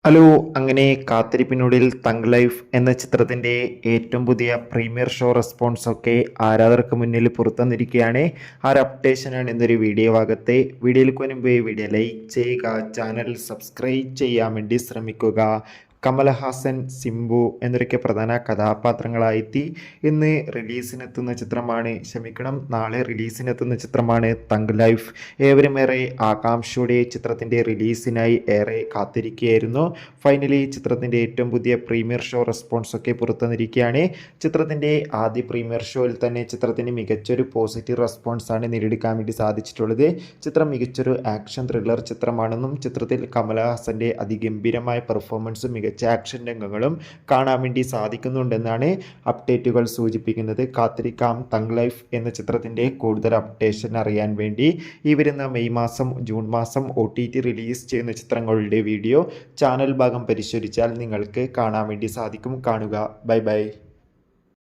Hello. അങ്ങനെ കാത്തിരിപ്പിനുള്ളിൽ thank life എന്ന ചിത്രത്തിൻ്റെ ഏറ്റവും പുതിയ പ്രീമിയർ ഷോ റെസ്പോൺസ് ഒക്കെ ആരാധകർക്ക് മുന്നിൽ പുറത്തുവന്നിരിക്കുകയാണ്. ആ ഒരു അപ്ഡേഷനാണ് ഇന്നൊരു വീഡിയോ ഭാഗത്തെ. വീഡിയോയിലേക്ക് മുൻപ് വീഡിയോ ലൈക്ക് ചെയ്യുക, ചാനൽ സബ്സ്ക്രൈബ് ചെയ്യാൻ വേണ്ടി ശ്രമിക്കുക. കമലഹാസൻ, സിംബു എന്നൊക്കെ പ്രധാന കഥാപാത്രങ്ങളായെത്തി ഇന്ന് നാളെ റിലീസിനെത്തുന്ന ചിത്രമാണ് തങ്ക് ലൈഫ്. ഏവരുമേറെ ആകാംക്ഷയോടെ ചിത്രത്തിൻ്റെ റിലീസിനായി ഏറെ കാത്തിരിക്കുകയായിരുന്നു. ഫൈനലി ചിത്രത്തിൻ്റെ ഏറ്റവും പുതിയ പ്രീമിയർ ഷോ റെസ്പോൺസ് ഒക്കെ പുറത്തുവന്നിരിക്കുകയാണ്. ചിത്രത്തിൻ്റെ ആദ്യ പ്രീമിയർ ഷോയിൽ തന്നെ ചിത്രത്തിന് മികച്ചൊരു പോസിറ്റീവ് റെസ്പോൺസാണ് നേടിയെടുക്കാൻ വേണ്ടി സാധിച്ചിട്ടുള്ളത്. ചിത്രം മികച്ചൊരു ആക്ഷൻ ത്രില്ലർ ചിത്രമാണെന്നും ചിത്രത്തിൽ കമലഹാസൻ്റെ അതിഗംഭീരമായ പെർഫോമൻസും മികച്ച ആക്ഷൻ രംഗങ്ങളും കാണാൻ വേണ്ടി സാധിക്കുന്നുണ്ടെന്നാണ് അപ്ഡേറ്റുകൾ സൂചിപ്പിക്കുന്നത്. കാത്തിരിക്കാം തങ്ക് ലൈഫ് എന്ന ചിത്രത്തിൻ്റെ കൂടുതൽ അപ്ഡേഷൻ അറിയാൻ വേണ്ടി. ഈ വരുന്ന മെയ് മാസം ജൂൺ മാസം OTT റിലീസ് ചെയ്യുന്ന ചിത്രങ്ങളുടെ വീഡിയോ ചാനൽ ഭാഗം പരിശോധിച്ചാൽ നിങ്ങൾക്ക് കാണാൻ വേണ്ടി സാധിക്കും. കാണുക. Bye bye.